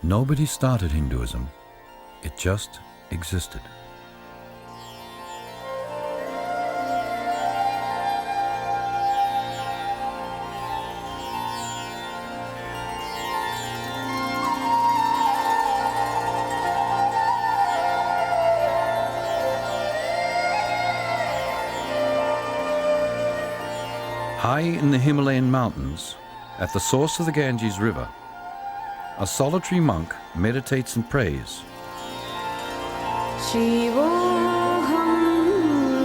Nobody started Hinduism, it just existed. High in the Himalayan mountains, at the source of the Ganges River, a solitary monk meditates and prays. Shivoham,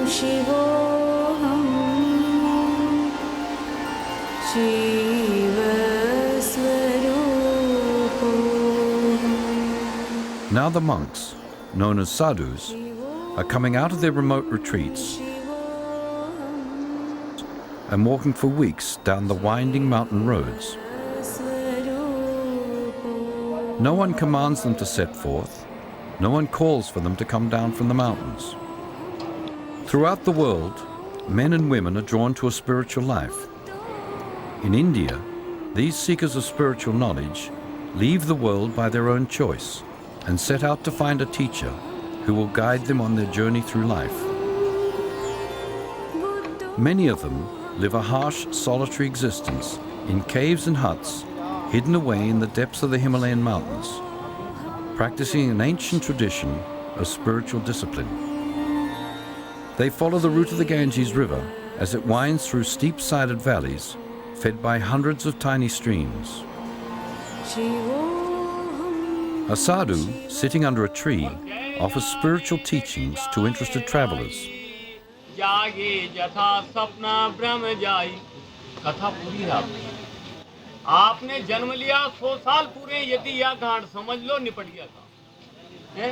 Shivoham, Shivaswarupo. Now the monks, known as sadhus, are coming out of their remote retreats and walking for weeks down the winding mountain roads. No one commands them to set forth. No one calls for them to come down from the mountains. Throughout the world, men and women are drawn to a spiritual life. In India, these seekers of spiritual knowledge leave the world by their own choice and set out to find a teacher who will guide them on their journey through life. Many of them live a harsh, solitary existence in caves and huts hidden away in the depths of the Himalayan mountains, practicing an ancient tradition of spiritual discipline. They follow the route of the Ganges River as it winds through steep-sided valleys fed by hundreds of tiny streams. A sadhu, sitting under a tree, offers spiritual teachings to interested travelers. आपने जन्म लिया 100 साल पूरे यदि यह गांठ समझ लो निपट गया था हैं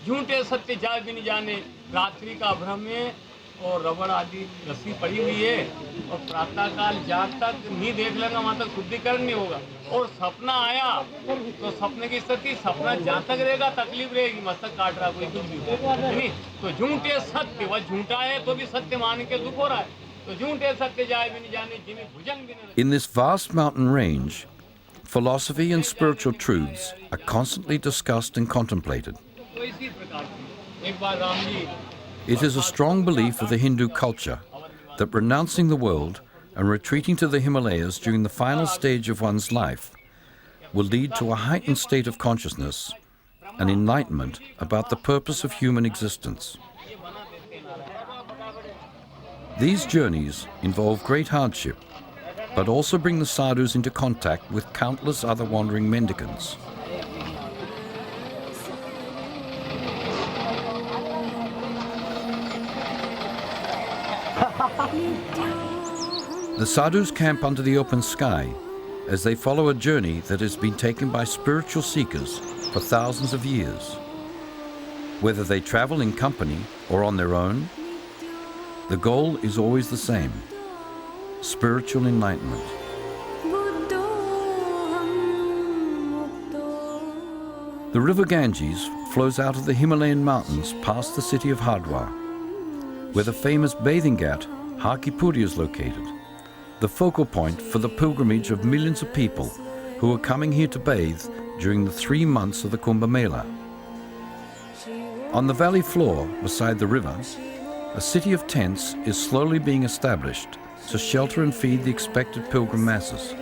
झूठे सत्य जाय भी नहीं जाने रात्रि का भ्रम में और रबड़ आदि रस्सी पड़ी हुई है और प्रातः काल जाग तक नहीं देख लेगा वहां तक शुद्धिकरण नहीं होगा और सपना आया तो सपने की स्थिति सपना जहां तक रहेगा तकलीफ रहेगी मस्तक काट रहा कोई कुछ भी नहीं तो झूठे सत्य वह झूठा है तो भी सत्य मान के दुख हो रहा है. In this vast mountain range, philosophy and spiritual truths are constantly discussed and contemplated. It is a strong belief of the Hindu culture that renouncing the world and retreating to the Himalayas during the final stage of one's life will lead to a heightened state of consciousness and enlightenment about the purpose of human existence. These journeys involve great hardship, but also bring the sadhus into contact with countless other wandering mendicants. The sadhus camp under the open sky as they follow a journey that has been taken by spiritual seekers for thousands of years. Whether they travel in company or on their own, the goal is always the same: spiritual enlightenment. The river Ganges flows out of the Himalayan mountains past the city of Haridwar, where the famous bathing ghat Hakipuri is located, the focal point for the pilgrimage of millions of people who are coming here to bathe during the 3 months of the Kumbha Mela. On the valley floor beside the river, a city of tents is slowly being established to shelter and feed the expected pilgrim masses.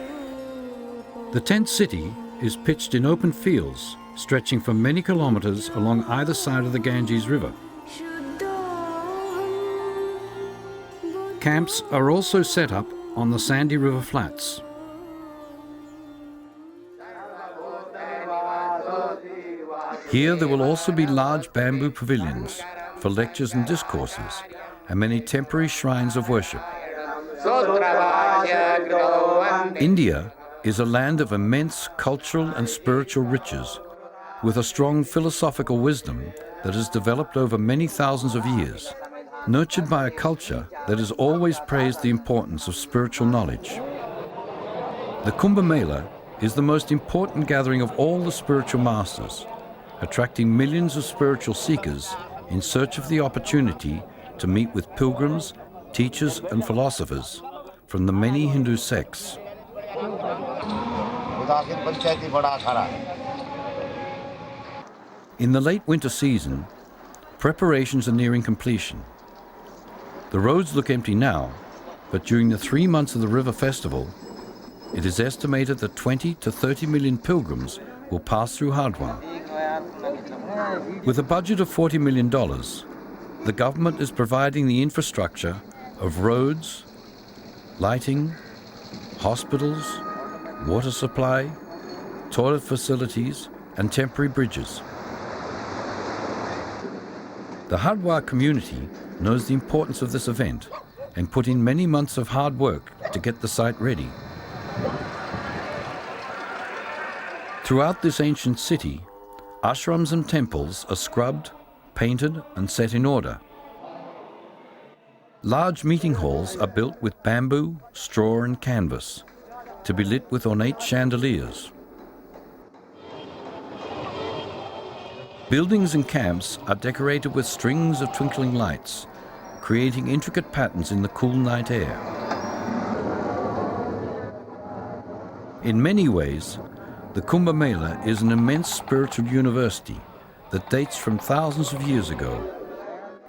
The tent city is pitched in open fields stretching for many kilometers along either side of the Ganges River. Camps are also set up on the sandy river flats. Here there will also be large bamboo pavilions for lectures and discourses, and many temporary shrines of worship. India is a land of immense cultural and spiritual riches, with a strong philosophical wisdom that has developed over many thousands of years, nurtured by a culture that has always praised the importance of spiritual knowledge. The Kumbha Mela is the most important gathering of all the spiritual masters, attracting millions of spiritual seekers in search of the opportunity to meet with pilgrims, teachers and philosophers from the many Hindu sects. In the late winter season, preparations are nearing completion. The roads look empty now, but during the 3 months of the river festival, it is estimated that 20 to 30 million pilgrims will pass through Haridwar. With a budget of $40 million, the government is providing the infrastructure of roads, lighting, hospitals, water supply, toilet facilities, and temporary bridges. The Haridwar community knows the importance of this event and put in many months of hard work to get the site ready. Throughout this ancient city, ashrams and temples are scrubbed, painted, and set in order. Large meeting halls are built with bamboo, straw, and canvas to be lit with ornate chandeliers. Buildings and camps are decorated with strings of twinkling lights, creating intricate patterns in the cool night air. In many ways, the Kumbha Mela is an immense spiritual university that dates from thousands of years ago.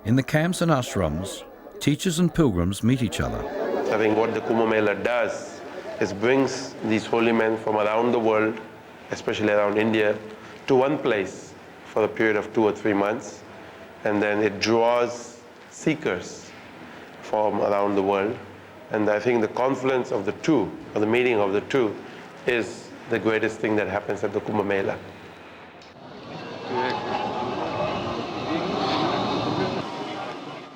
In the camps and ashrams, teachers and pilgrims meet each other. I think what the Kumbha Mela does is brings these holy men from around the world, especially around India, to one place for a period of 2 or 3 months, and then it draws seekers from around the world. And I think the confluence of the two, or the meeting of the two, is the greatest thing that happens at the Kumbha Mela.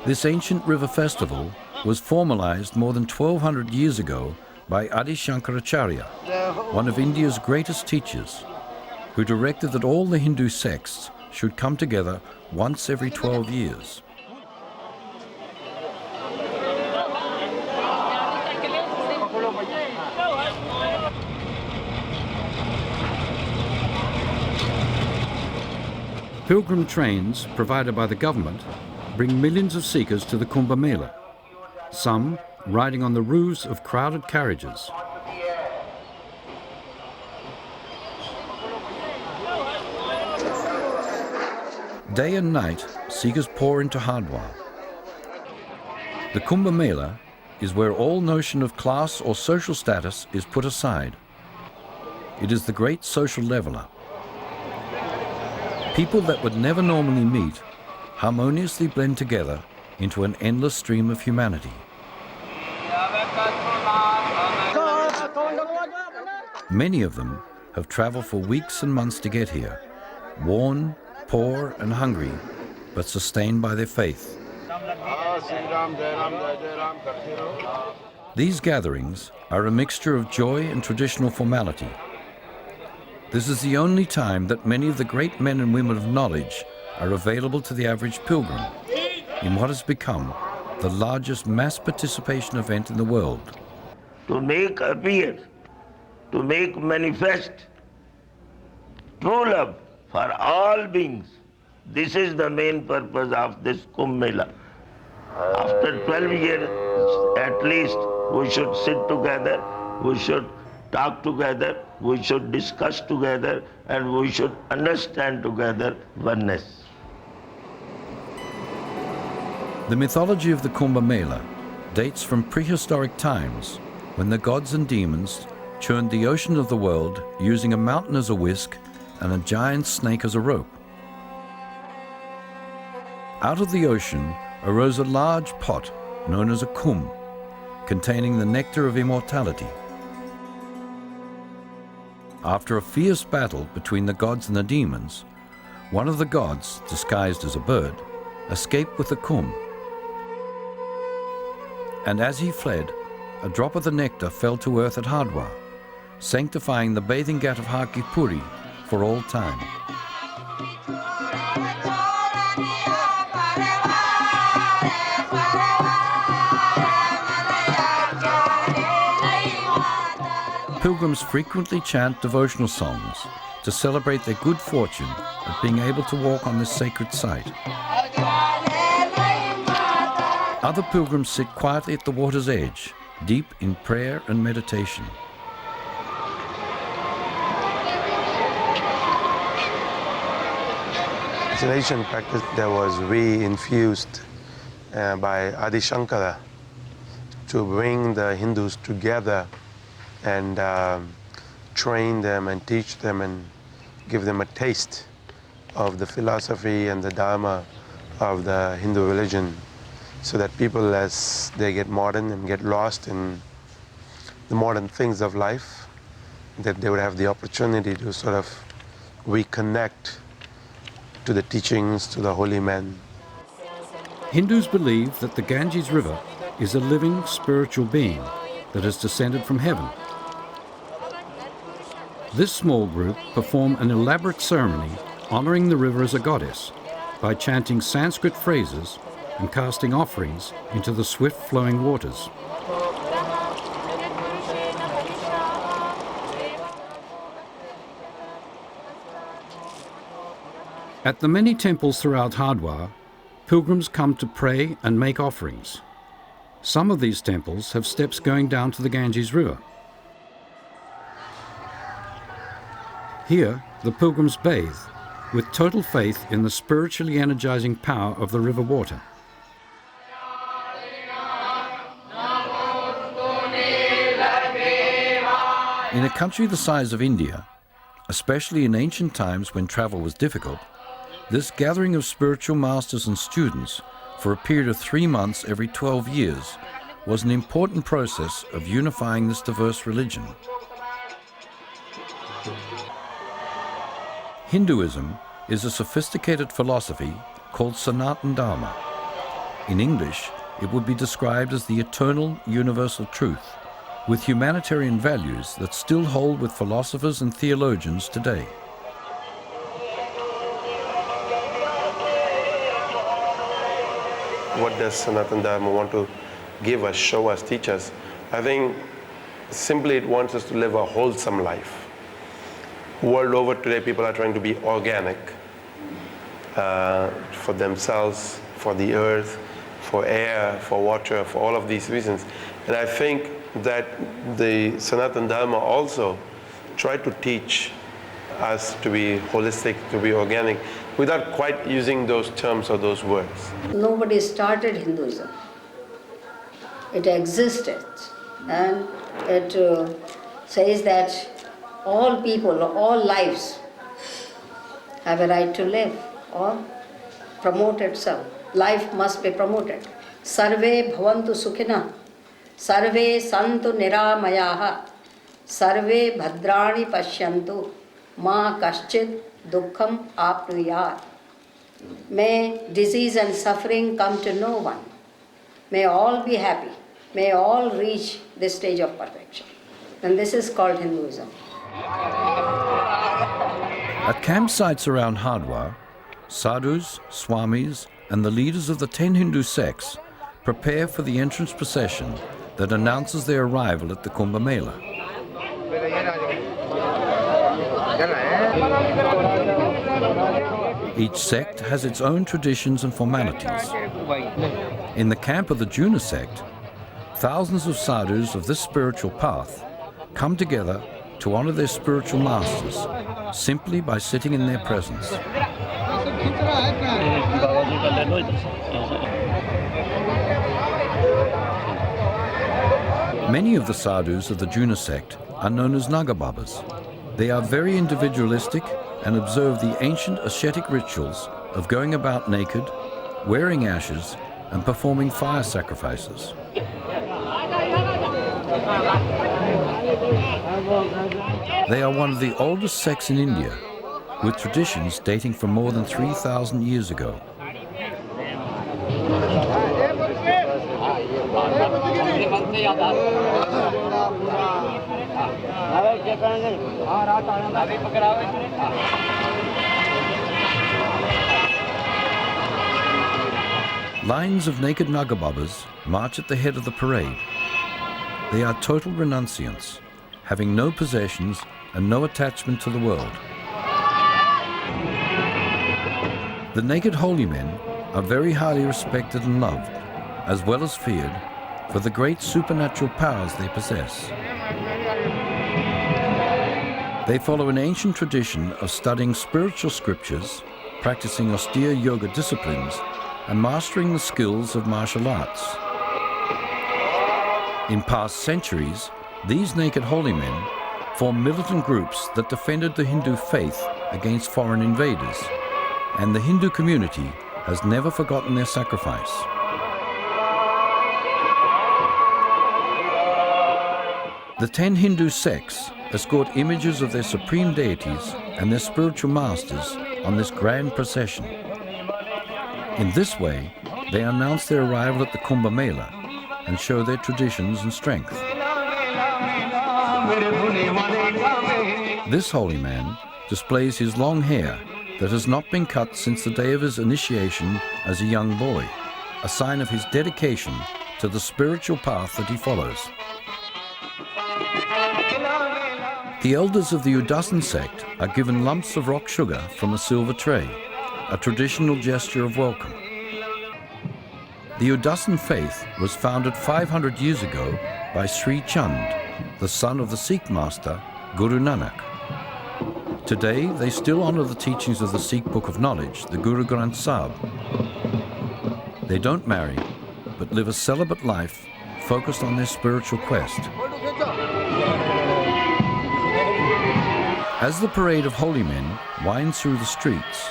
This ancient river festival was formalized more than 1200 years ago by Adi Shankaracharya, one of India's greatest teachers, who directed that all the Hindu sects should come together once every 12 years. Pilgrim trains provided by the government bring millions of seekers to the Kumbha Mela, some riding on the roofs of crowded carriages. Day and night, seekers pour into Haridwar. The Kumbha Mela is where all notion of class or social status is put aside. It is the great social leveler. People that would never normally meet harmoniously blend together into an endless stream of humanity. Many of them have traveled for weeks and months to get here, worn, poor and hungry, but sustained by their faith. These gatherings are a mixture of joy and traditional formality. This is the only time that many of the great men and women of knowledge are available to the average pilgrim in what has become the largest mass participation event in the world. To make appear, to make manifest true love for all beings. This is the main purpose of this Kumbh Mela. After 12 years at least, we should sit together, we should talk together, we should discuss together, and we should understand together oneness. The mythology of the Kumbha Mela dates from prehistoric times when the gods and demons churned the ocean of the world using a mountain as a whisk and a giant snake as a rope. Out of the ocean arose a large pot known as a kumbh, containing the nectar of immortality. After a fierce battle between the gods and the demons, one of the gods, disguised as a bird, escaped with the kumbh. And as he fled, a drop of the nectar fell to earth at Haridwar, sanctifying the bathing ghat of Har Ki Puri for all time. Pilgrims frequently chant devotional songs to celebrate their good fortune at being able to walk on this sacred site. Other pilgrims sit quietly at the water's edge, deep in prayer and meditation. It's an ancient practice that was reinfused by Adi Shankara to bring the Hindus together and train them and teach them and give them a taste of the philosophy and the dharma of the Hindu religion, so that people, as they get modern and get lost in the modern things of life, that they would have the opportunity to sort of reconnect to the teachings, to the holy men. Hindus believe that the Ganges River is a living spiritual being that has descended from heaven. This small group perform an elaborate ceremony honoring the river as a goddess by chanting Sanskrit phrases and casting offerings into the swift-flowing waters. At the many temples throughout Haridwar, pilgrims come to pray and make offerings. Some of these temples have steps going down to the Ganges River. Here, the pilgrims bathe, with total faith in the spiritually energizing power of the river water. In a country the size of India, especially in ancient times when travel was difficult, this gathering of spiritual masters and students for a period of 3 months every 12 years was an important process of unifying this diverse religion. Hinduism is a sophisticated philosophy called Sanatana Dharma. In English, it would be described as the eternal universal truth, with humanitarian values that still hold with philosophers and theologians today. What does Sanatana Dharma want to give us, show us, teach us? I think simply it wants us to live a wholesome life. World over today, people are trying to be organic for themselves, for the earth, for air, for water, for all of these reasons. And I think that the Sanatana Dharma also tried to teach us to be holistic, to be organic, without quite using those terms or those words. Nobody started Hinduism. It existed, and it says that all people, all lives have a right to live or promote itself. Life must be promoted. Sarve bhavantu sukhina, sarve santu niramayaha, sarve bhadrani pashyantu, ma kaschid dukkham apnuyat. May disease and suffering come to no one. May all be happy. May all reach this stage of perfection. And this is called Hinduism. At campsites around Haridwar, sadhus, swamis, and the leaders of the 10 Hindu sects prepare for the entrance procession that announces their arrival at the Kumbha Mela. Each sect has its own traditions and formalities. In the camp of the Juna sect, thousands of sadhus of this spiritual path come together to honor their spiritual masters simply by sitting in their presence. Many of the sadhus of the Juna sect are known as Nagababas. They are very individualistic and observe the ancient ascetic rituals of going about naked, wearing ashes, and performing fire sacrifices. They are one of the oldest sects in India, with traditions dating from more than 3,000 years ago. Lines of naked Nagababas march at the head of the parade. They are total renunciants, having no possessions and no attachment to the world. The naked holy men are very highly respected and loved, as well as feared, for the great supernatural powers they possess. They follow an ancient tradition of studying spiritual scriptures practicing austere yoga disciplines and mastering the skills of martial arts. In past centuries, these naked holy men formed militant groups that defended the Hindu faith against foreign invaders, and the Hindu community has never forgotten their sacrifice. The 10 Hindu sects escort images of their supreme deities and their spiritual masters on this grand procession. In this way, they announce their arrival at the Kumbha Mela and show their traditions and strength. This holy man displays his long hair that has not been cut since the day of his initiation as a young boy, a sign of his dedication to the spiritual path that he follows. The elders of the Udasan sect are given lumps of rock sugar from a silver tray, a traditional gesture of welcome. The Udasan faith was founded 500 years ago by Sri Chand, the son of the Sikh master Guru Nanak. Today, they still honor the teachings of the Sikh Book of Knowledge, the Guru Granth Sahib. They don't marry, but live a celibate life focused on their spiritual quest. As the parade of holy men winds through the streets,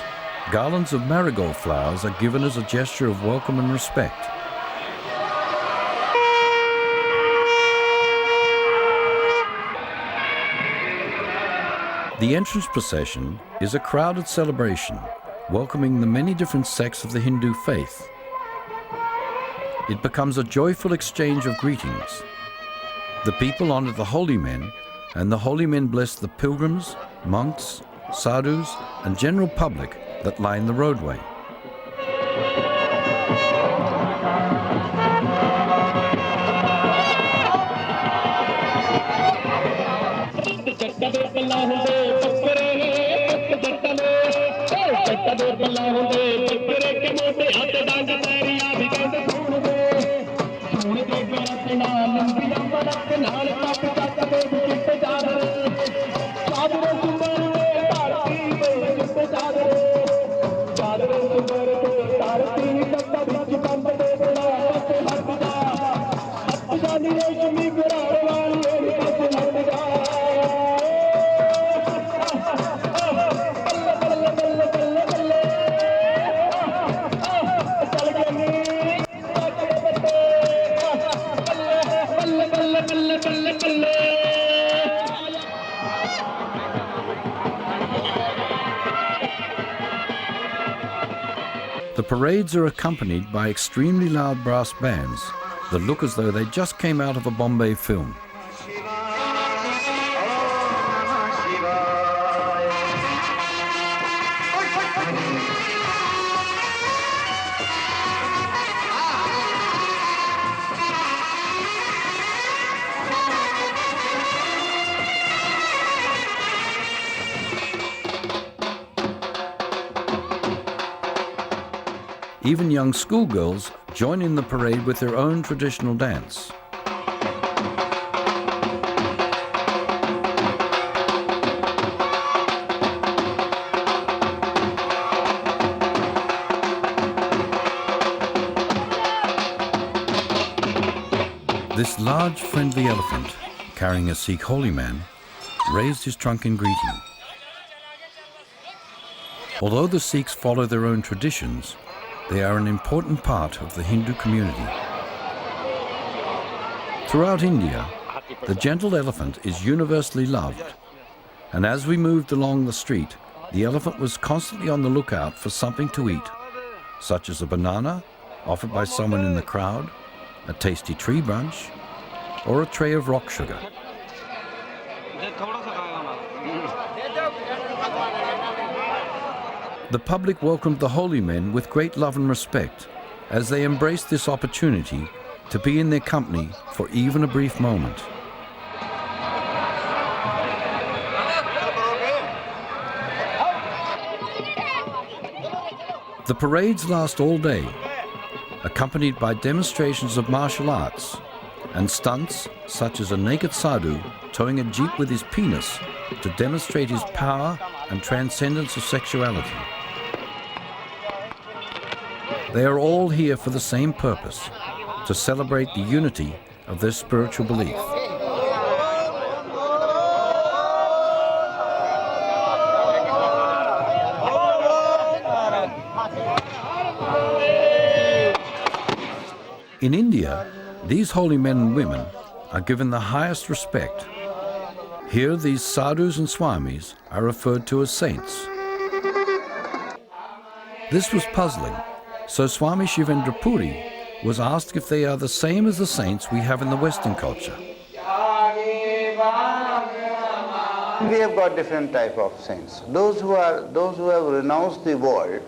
garlands of marigold flowers are given as a gesture of welcome and respect. The entrance procession is a crowded celebration, welcoming the many different sects of the Hindu faith. It becomes a joyful exchange of greetings. The people honor the holy men, and the holy men bless the pilgrims, monks, sadhus, and general public that line the roadway. The parades are accompanied by extremely loud brass bands that look as though they just came out of a Bombay film. Even young schoolgirls join in the parade with their own traditional dance. This large, friendly elephant, carrying a Sikh holy man, raised his trunk in greeting. Although the Sikhs follow their own traditions, they are an important part of the Hindu community. Throughout India, the gentle elephant is universally loved, and as we moved along the street, the elephant was constantly on the lookout for something to eat, such as a banana offered by someone in the crowd, a tasty tree branch, or a tray of rock sugar. The public welcomed the holy men with great love and respect as they embraced this opportunity to be in their company for even a brief moment. The parades last all day, accompanied by demonstrations of martial arts and stunts such as a naked sadhu towing a jeep with his penis to demonstrate his power and transcendence of sexuality. They are all here for the same purpose, to celebrate the unity of their spiritual belief. In India, these holy men and women are given the highest respect. Here, these sadhus and swamis are referred to as saints. This was puzzling, so Swami Shivendra Puri was asked if they are the same as the saints we have in the Western culture. We have got different type of saints. Those who have renounced the world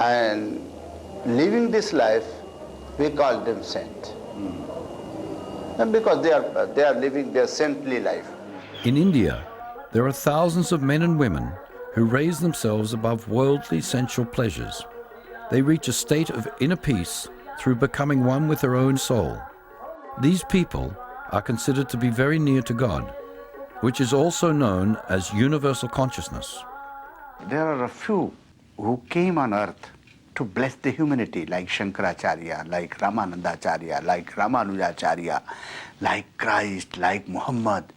and living this life, we call them saint. And because they are living their saintly life. In India, there are thousands of men and women who raise themselves above worldly sensual pleasures. They reach a state of inner peace through becoming one with their own soul. These people are considered to be very near to God, which is also known as universal consciousness. There are a few who came on earth to bless the humanity, like Shankaracharya, like Ramanandacharya, like Ramanujacharya, like Christ, like Muhammad.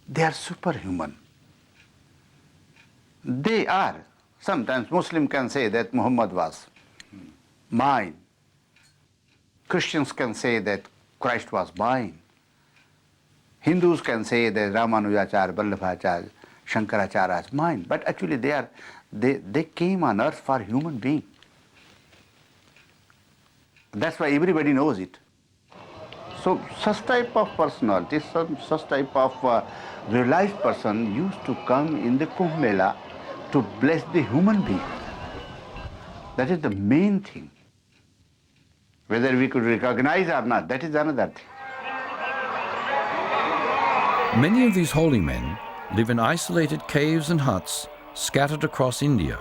They are superhuman. They are. Sometimes Muslim can say that Muhammad was mine. Christians can say that Christ was mine. Hindus can say that Ramanujacharya, Vallabhacharya, Shankaracharya is mine. But actually they came on earth for human being. That's why everybody knows it. So such type of personality, such type of realized person used to come in the Kumbh Mela to bless the human being. That is the main thing. Whether we could recognize or not, that is another thing. Many of these holy men live in isolated caves and huts scattered across India,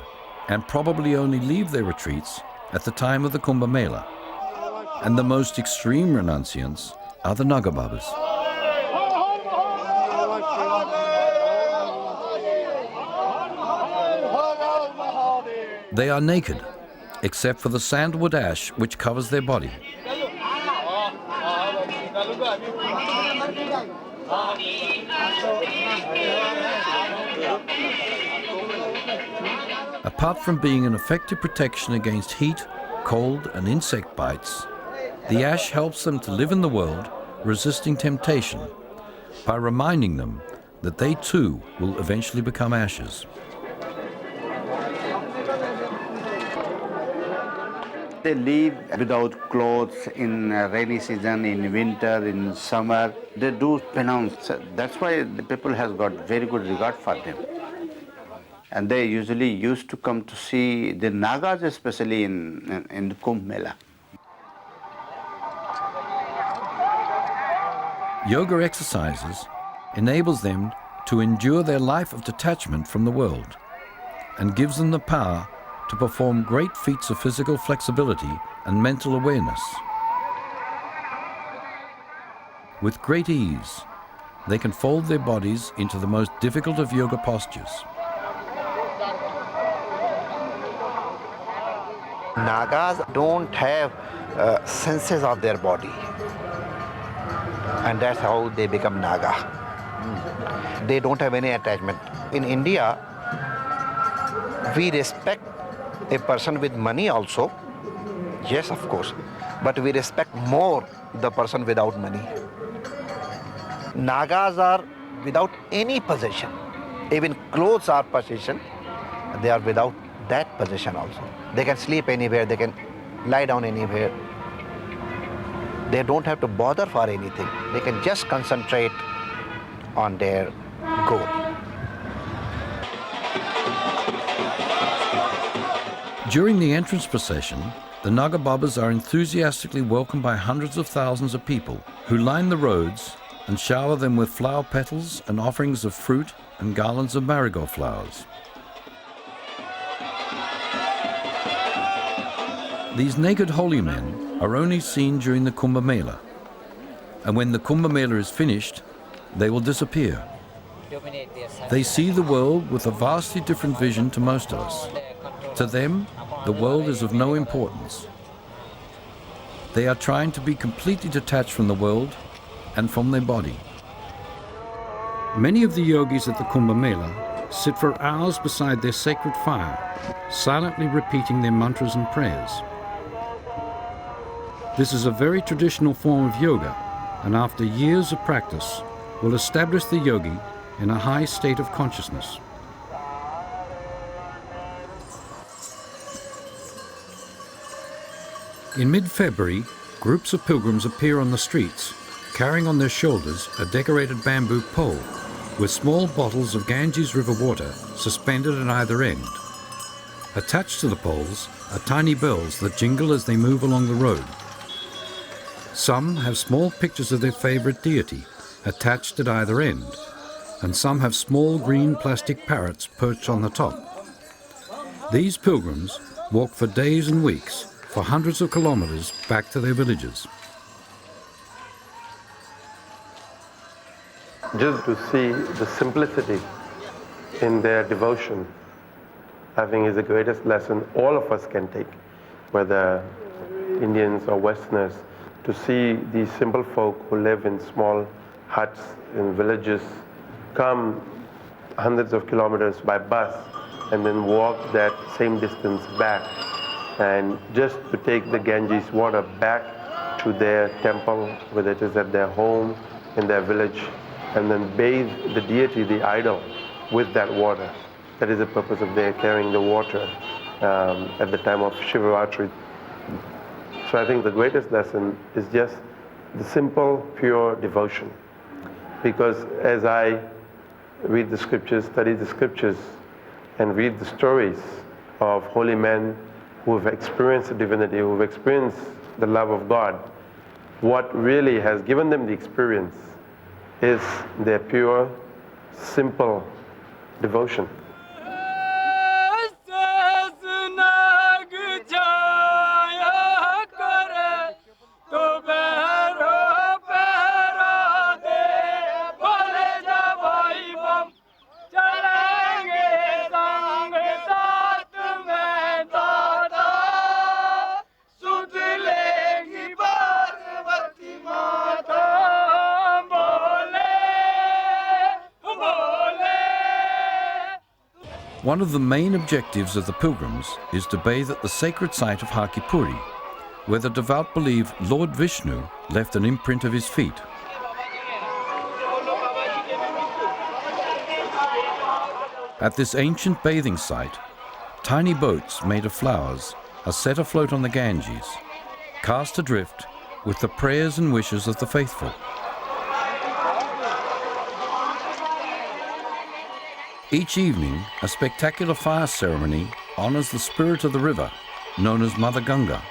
and probably only leave their retreats at the time of the Kumbh Mela. And the most extreme renunciants are the Nagababas. They are naked, except for the sandalwood ash which covers their body. Apart from being an effective protection against heat, cold, and insect bites, the ash helps them to live in the world resisting temptation by reminding them that they too will eventually become ashes. They live without clothes in rainy season, in winter, in summer. They do penance. That's why the people has got very good regard for them. And they usually used to come to see the Nagas, especially in the Kumbh Mela. Yoga exercises enables them to endure their life of detachment from the world and gives them the power to perform great feats of physical flexibility and mental awareness. With great ease, they can fold their bodies into the most difficult of yoga postures. Nagas don't have senses of their body, and that's how they become Naga. They don't have any attachment. In India, we respect a person with money also, yes, of course, but we respect more the person without money. Nagas are without any possession. Even clothes are possession. They are without that possession also. They can sleep anywhere, they can lie down anywhere. They don't have to bother for anything. They can just concentrate on their goal. During the entrance procession, the Nagababas are enthusiastically welcomed by hundreds of thousands of people who line the roads and shower them with flower petals and offerings of fruit and garlands of marigold flowers. These naked holy men are only seen during the Kumbh Mela, and when the Kumbh Mela is finished, they will disappear. They see the world with a vastly different vision to most of us. To them, the world is of no importance. They are trying to be completely detached from the world and from their body. Many of the yogis at the Kumbh Mela sit for hours beside their sacred fire, silently repeating their mantras and prayers. This is a very traditional form of yoga, and after years of practice will establish the yogi in a high state of consciousness. In mid-February, groups of pilgrims appear on the streets, carrying on their shoulders a decorated bamboo pole with small bottles of Ganges river water suspended at either end. Attached to the poles are tiny bells that jingle as they move along the road. Some have small pictures of their favorite deity attached at either end, and some have small green plastic parrots perched on the top. These pilgrims walk for days and weeks, for hundreds of kilometers back to their villages. Just to see the simplicity in their devotion, I think is the greatest lesson all of us can take, whether Indians or Westerners, to see these simple folk who live in small huts in villages come hundreds of kilometers by bus and then walk that same distance back, and just to take the Ganges water back to their temple, whether it is at their home, in their village, and then bathe the deity, the idol, with that water. That is the purpose of their carrying the water at the time of Shivaratri. So I think the greatest lesson is just the simple, pure devotion. Because as I read the scriptures, study the scriptures, and read the stories of holy men who have experienced the divinity, who have experienced the love of God, what really has given them the experience is their pure, simple devotion. One of the main objectives of the pilgrims is to bathe at the sacred site of Hakipuri, where the devout believe Lord Vishnu left an imprint of his feet. At this ancient bathing site, tiny boats made of flowers are set afloat on the Ganges, cast adrift with the prayers and wishes of the faithful. Each evening, a spectacular fire ceremony honors the spirit of the river, known as Mother Ganga.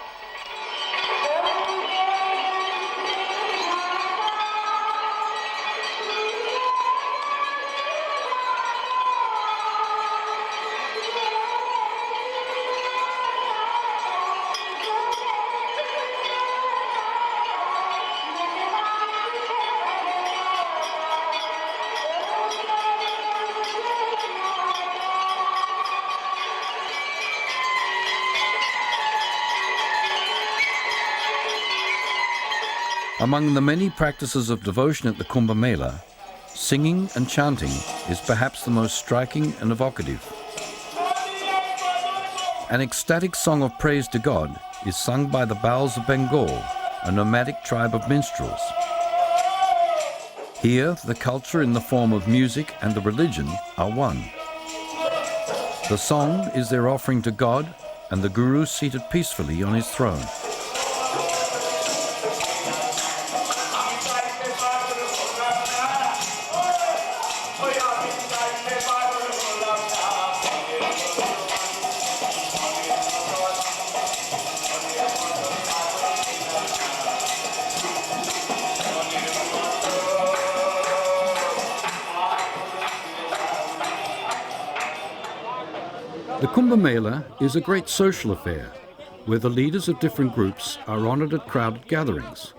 Among the many practices of devotion at the Kumbh Mela, singing and chanting is perhaps the most striking and evocative. An ecstatic song of praise to God is sung by the Bauls of Bengal, a nomadic tribe of minstrels. Here, the culture in the form of music and the religion are one. The song is their offering to God and the Guru seated peacefully on his throne. The Kumbh Mela is a great social affair, where the leaders of different groups are honored at crowded gatherings.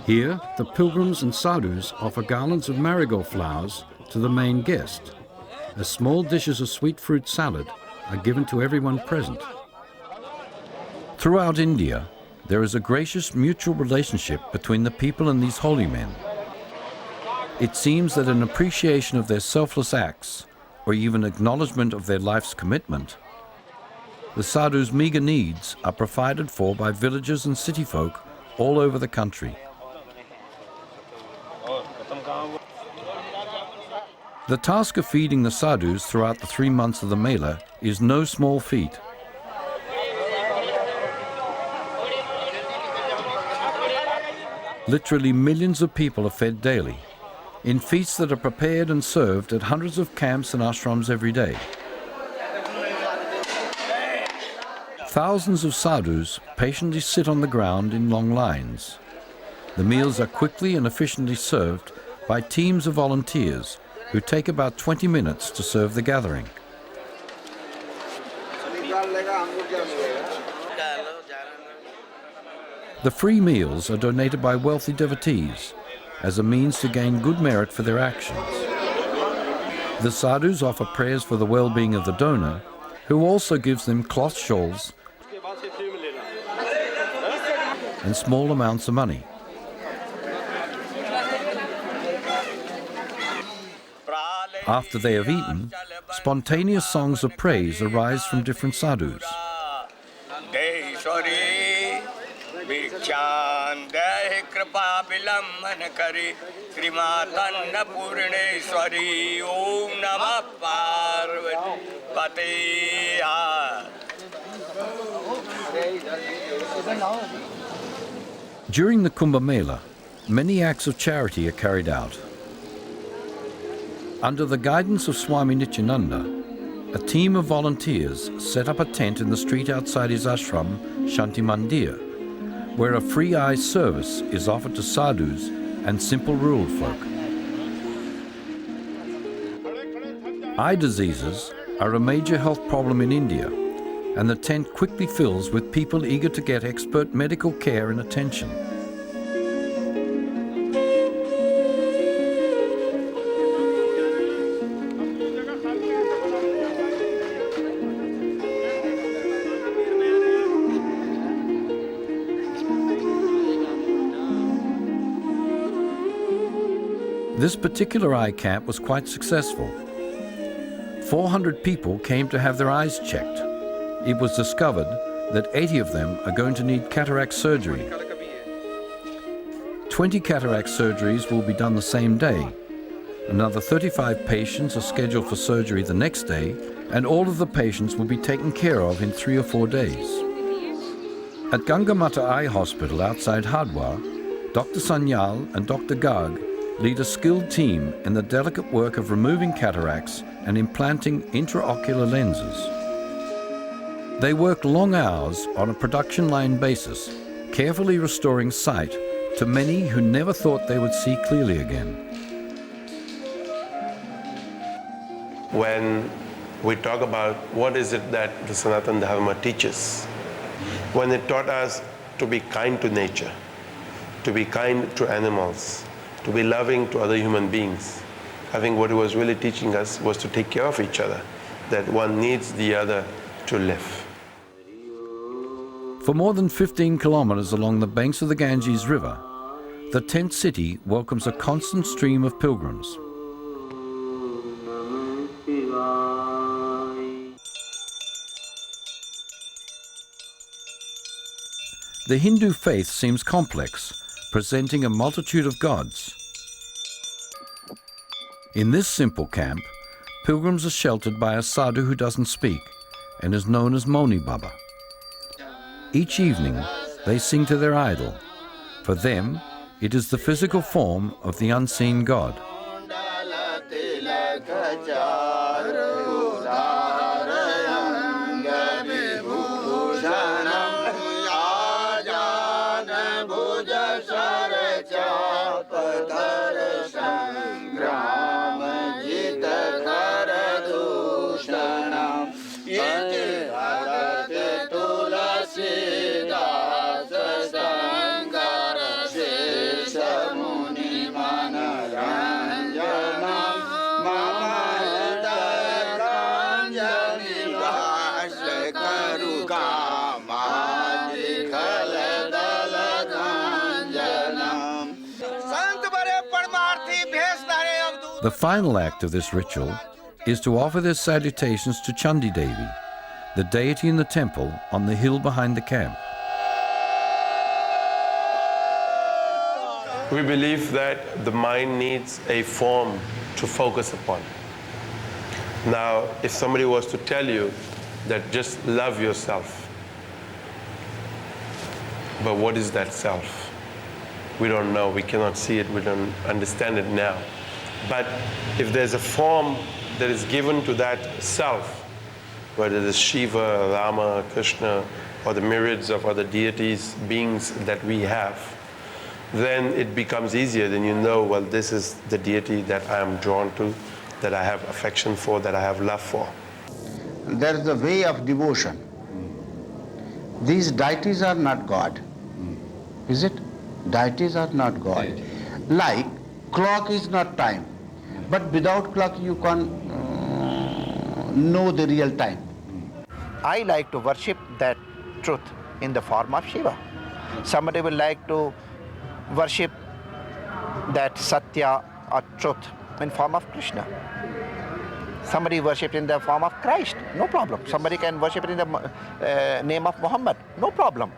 Here, the pilgrims and sadhus offer garlands of marigold flowers to the main guest, as small dishes of sweet fruit salad are given to everyone present. Throughout India, there is a gracious mutual relationship between the people and these holy men. It seems that an appreciation of their selfless acts, or even acknowledgement of their life's commitment, the sadhus' meager needs are provided for by villagers and city folk all over the country. The task of feeding the sadhus throughout the 3 months of the Mela is no small feat. Literally millions of people are fed daily, in feasts that are prepared and served at hundreds of camps and ashrams every day. Thousands of sadhus patiently sit on the ground in long lines. The meals are quickly and efficiently served by teams of volunteers who take about 20 minutes to serve the gathering. The free meals are donated by wealthy devotees as a means to gain good merit for their actions. The sadhus offer prayers for the well-being of the donor, who also gives them cloth shawls and small amounts of money. After they have eaten, spontaneous songs of praise arise from different sadhus. During the Kumbha Mela, many acts of charity are carried out. Under the guidance of Swami Nityananda, a team of volunteers set up a tent in the street outside his ashram, Shanti Mandir, where a free eye service is offered to sadhus and simple rural folk. Eye diseases are a major health problem in India, and the tent quickly fills with people eager to get expert medical care and attention. This particular eye camp was quite successful. 400 people came to have their eyes checked. It was discovered that 80 of them are going to need cataract surgery. 20 cataract surgeries will be done the same day. Another 35 patients are scheduled for surgery the next day, and all of the patients will be taken care of in 3 or 4 days. At Gangamata Eye Hospital outside Haridwar, Dr. Sanyal and Dr. Garg lead a skilled team in the delicate work of removing cataracts and implanting intraocular lenses. They work long hours on a production line basis, carefully restoring sight to many who never thought they would see clearly again. When we talk about what is it that the Sanatana Dharma teaches, when it taught us to be kind to nature, to be kind to animals, to be loving to other human beings, I think what it was really teaching us was to take care of each other, that one needs the other to live. For more than 15 kilometers along the banks of the Ganges River, the tent city welcomes a constant stream of pilgrims. The Hindu faith seems complex, presenting a multitude of gods. In this simple camp, pilgrims are sheltered by a sadhu who doesn't speak and is known as Moni Baba. Each evening, they sing to their idol. For them, it is the physical form of the unseen God. The final act of this ritual is to offer their salutations to Chandi Devi, the deity in the temple on the hill behind the camp. We believe that the mind needs a form to focus upon. Now, if somebody was to tell you that just love yourself, but what is that self? We don't know, we cannot see it, we don't understand it now. But if there's a form that is given to that self, whether it is Shiva, Rama, Krishna, or the myriads of other deities, beings that we have, then it becomes easier. Then you know, well, this is the deity that I am drawn to, that I have affection for, that I have love for. There is a way of devotion. These deities are not God. Is it? Deities are not God. Like clock is not time. But without clock you can know the real time. I like to worship that truth in the form of Shiva. Somebody will like to worship that Satya or truth in form of Krishna. Somebody worship in the form of Christ, no problem. Somebody can worship it in the name of Muhammad, no problem.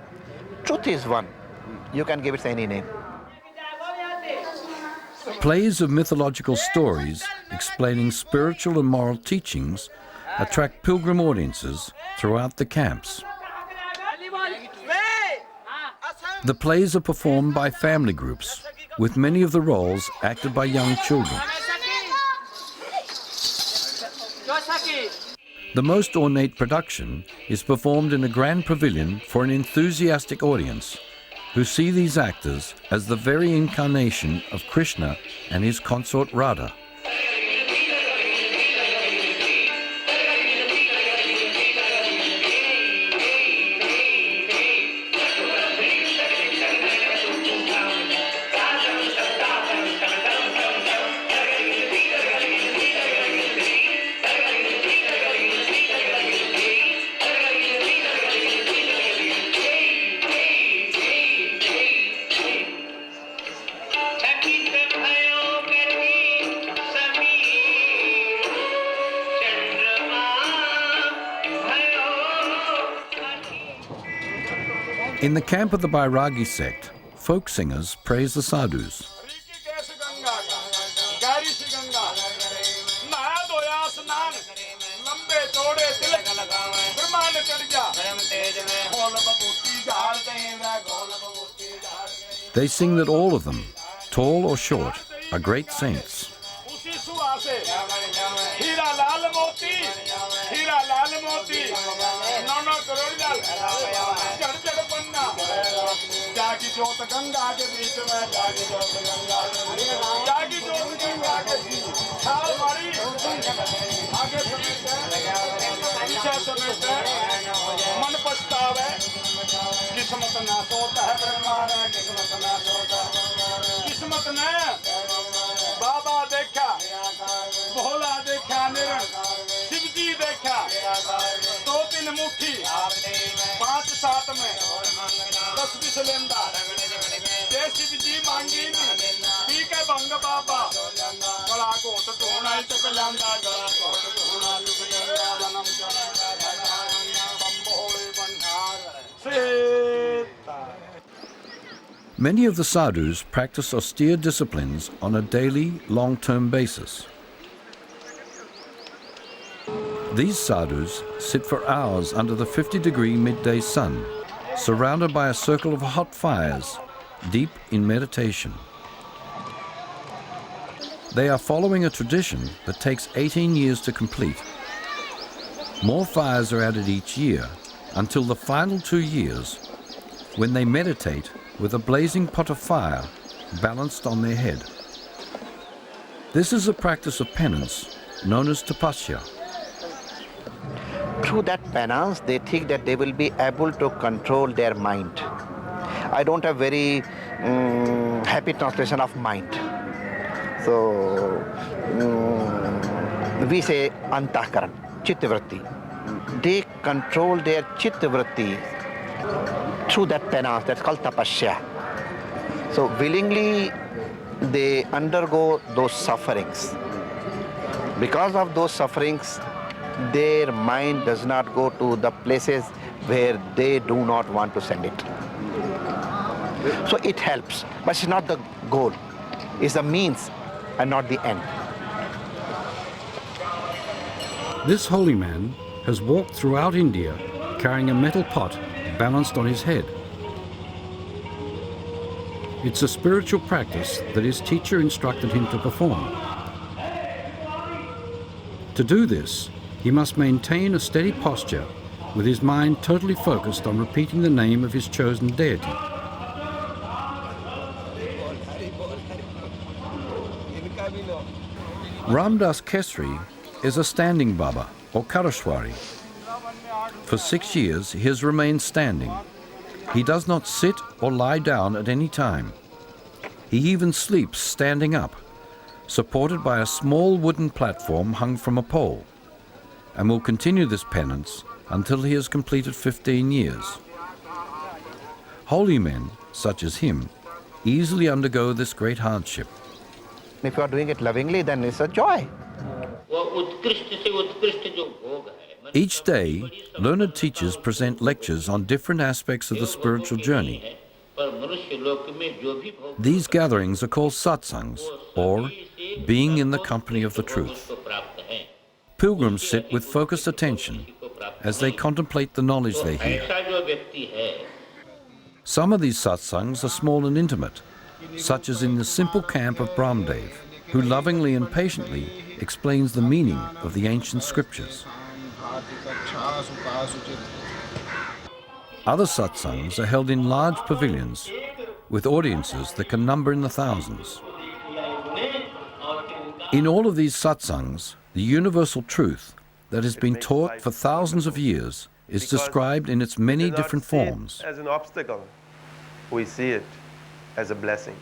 Truth is one. You can give it any name. Plays of mythological stories explaining spiritual and moral teachings attract pilgrim audiences throughout the camps. The plays are performed by family groups, with many of the roles acted by young children. The most ornate production is performed in a grand pavilion for an enthusiastic audience who see these actors as the very incarnation of Krishna and his consort Radha. In the camp of the Bairagi sect, folk singers praise the sadhus. They sing that all of them, tall or short, are great saints. Many of the sadhus practice austere disciplines on a daily, long-term basis. These sadhus sit for hours under the 50-degree midday sun, surrounded by a circle of hot fires, deep in meditation. They are following a tradition that takes 18 years to complete. More fires are added each year until the final 2 years, when they meditate with a blazing pot of fire balanced on their head. This is a practice of penance known as tapasya. Through that penance, they think that they will be able to control their mind. I don't have very happy translation of mind. So, we say antahkaran, chittavritti. They control their chittavritti through that penance, that's called tapasya. So willingly they undergo those sufferings Because of those sufferings, their mind does not go to the places where they do not want to send it. So it helps, but it's not the goal. It's the means and not the end. This holy man has walked throughout India carrying a metal pot balanced on his head. It's a spiritual practice that his teacher instructed him to perform. To do this, he must maintain a steady posture with his mind totally focused on repeating the name of his chosen deity. Ramdas Kesri is a standing Baba, or Karashwari. For 6 years, he has remained standing. He does not sit or lie down at any time. He even sleeps standing up, supported by a small wooden platform hung from a pole, and will continue this penance until he has completed 15 years. Holy men, such as him, easily undergo this great hardship. If you are doing it lovingly, then it's a joy. Each day, learned teachers present lectures on different aspects of the spiritual journey. These gatherings are called satsangs, or being in the company of the truth. Pilgrims sit with focused attention as they contemplate the knowledge they hear. Some of these satsangs are small and intimate, such as in the simple camp of Brahmdev, who lovingly and patiently explains the meaning of the ancient scriptures. Other satsangs are held in large pavilions with audiences that can number in the thousands. In all of these satsangs, the universal truth that has been taught for thousands of years is described in its many different forms. As an obstacle, we see it as a blessing.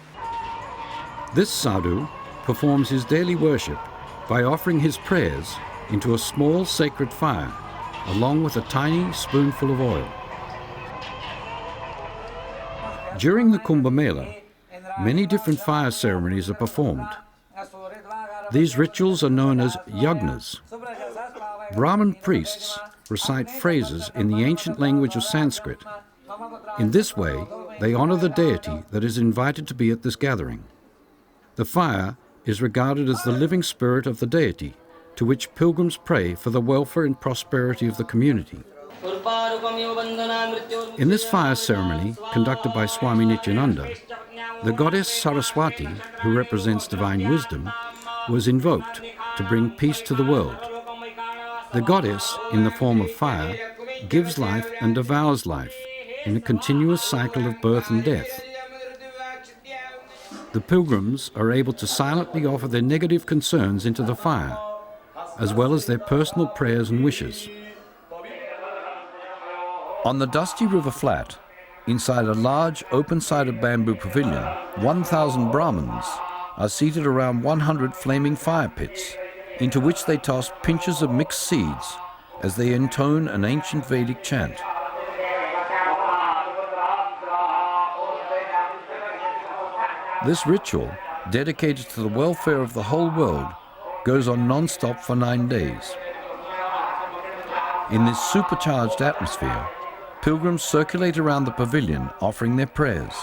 This sadhu performs his daily worship by offering his prayers into a small sacred fire, along with a tiny spoonful of oil. During the Kumbha Mela, many different fire ceremonies are performed. These rituals are known as yagnas. Brahmin priests recite phrases in the ancient language of Sanskrit. In this way, they honor the deity that is invited to be at this gathering. The fire is regarded as the living spirit of the deity, to which pilgrims pray for the welfare and prosperity of the community. In this fire ceremony, conducted by Swami Nityananda, the goddess Saraswati, who represents divine wisdom, was invoked to bring peace to the world. The goddess, in the form of fire, gives life and devours life in a continuous cycle of birth and death. The pilgrims are able to silently offer their negative concerns into the fire, as well as their personal prayers and wishes. On the dusty river flat, inside a large open-sided bamboo pavilion, 1,000 Brahmins are seated around 100 flaming fire pits, into which they toss pinches of mixed seeds as they intone an ancient Vedic chant. This ritual, dedicated to the welfare of the whole world, goes on non-stop for 9 days. In this supercharged atmosphere, pilgrims circulate around the pavilion offering their prayers.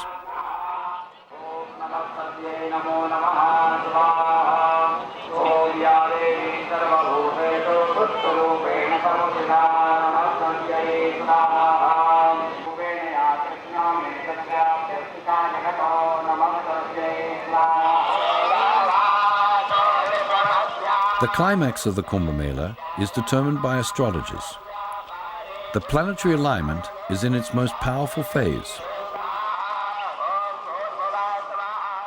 The climax of the Kumbha Mela is determined by astrologers. The planetary alignment is in its most powerful phase.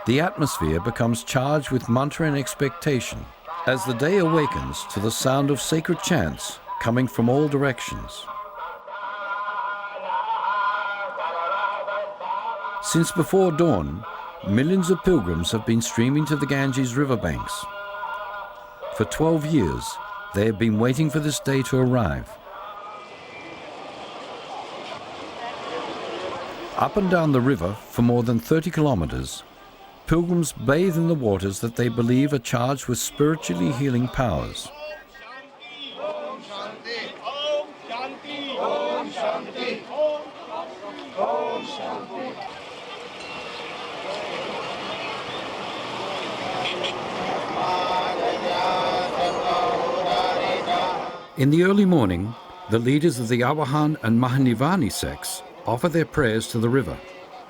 The atmosphere becomes charged with mantra and expectation as the day awakens to the sound of sacred chants coming from all directions. Since before dawn, millions of pilgrims have been streaming to the Ganges riverbanks. For 12 years, they have been waiting for this day to arrive. Up and down the river for more than 30 kilometers, pilgrims bathe in the waters that they believe are charged with spiritually healing powers. In the early morning, the leaders of the Awahan and Mahanivani sects offer their prayers to the river,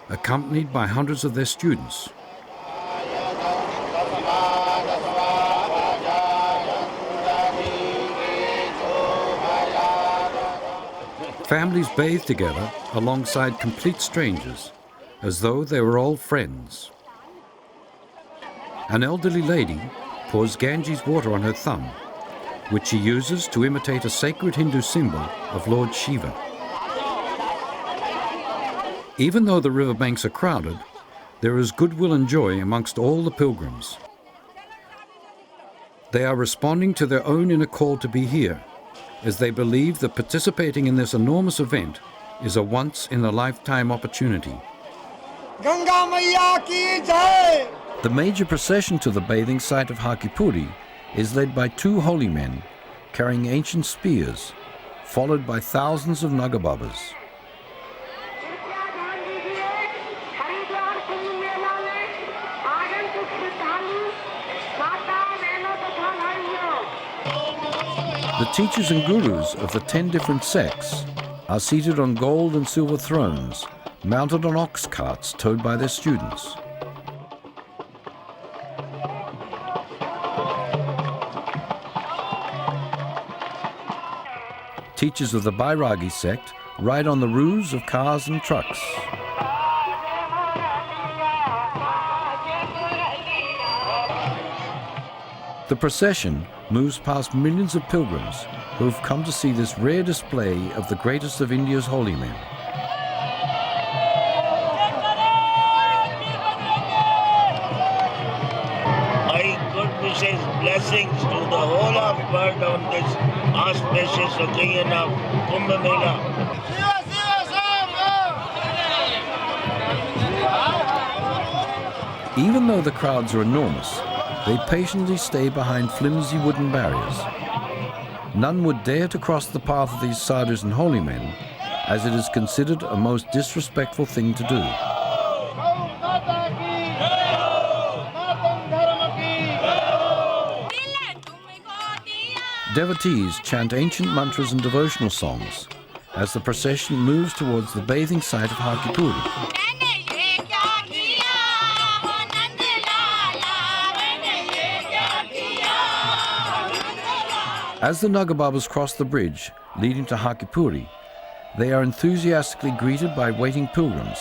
accompanied by hundreds of their students. Families bathe together alongside complete strangers, as though they were all friends. An elderly lady pours Ganges water on her thumb, which she uses to imitate a sacred Hindu symbol of Lord Shiva. Even though the riverbanks are crowded, there is goodwill and joy amongst all the pilgrims. They are responding to their own inner call to be here, as they believe that participating in this enormous event is a once-in-a-lifetime opportunity. The major procession to the bathing site of Hakipuri is led by two holy men carrying ancient spears, followed by thousands of Nagababas. The teachers and gurus of the 10 different sects are seated on gold and silver thrones, mounted on ox carts towed by their students. Teachers of the Bairagi sect ride on the roofs of cars and trucks. The procession moves past millions of pilgrims who have come to see this rare display of the greatest of India's holy men. My good wishes, blessings to the whole of world on this auspicious occasion of Kumbh Mela. Even though the crowds are enormous, they patiently stay behind flimsy wooden barriers. None would dare to cross the path of these sadhus and holy men, as it is considered a most disrespectful thing to do. Devotees chant ancient mantras and devotional songs as the procession moves towards the bathing site of Hakipuri. As the Nagababas cross the bridge leading to Hakipuri, they are enthusiastically greeted by waiting pilgrims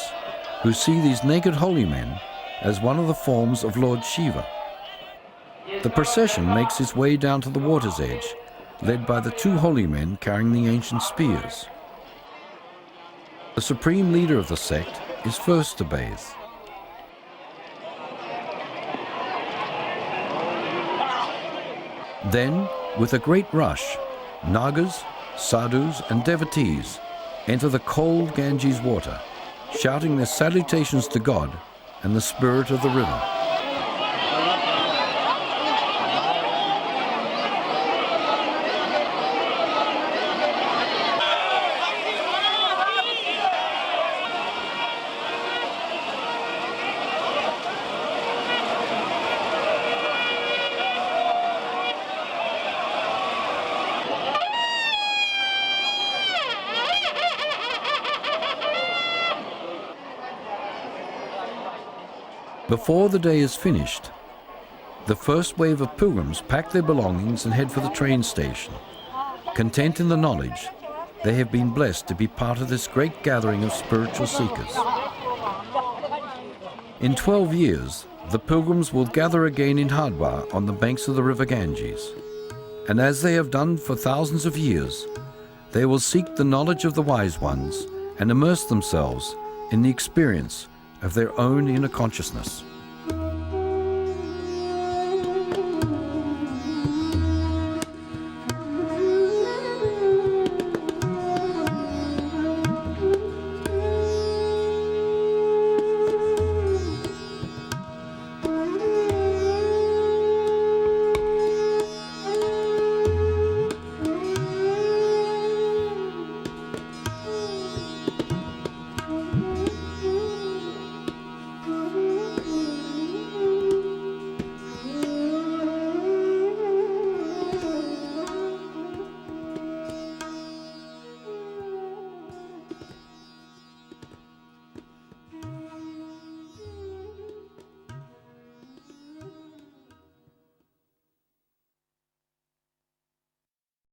who see these naked holy men as one of the forms of Lord Shiva. The procession makes its way down to the water's edge, led by the two holy men carrying the ancient spears. The supreme leader of the sect is first to bathe. Then, with a great rush, Nagas, sadhus and devotees enter the cold Ganges water, shouting their salutations to God and the spirit of the river. Before the day is finished, the first wave of pilgrims pack their belongings and head for the train station, content in the knowledge they have been blessed to be part of this great gathering of spiritual seekers. In 12 years, the pilgrims will gather again in Haridwar on the banks of the river Ganges, and as they have done for thousands of years, they will seek the knowledge of the wise ones and immerse themselves in the experience of their own inner consciousness.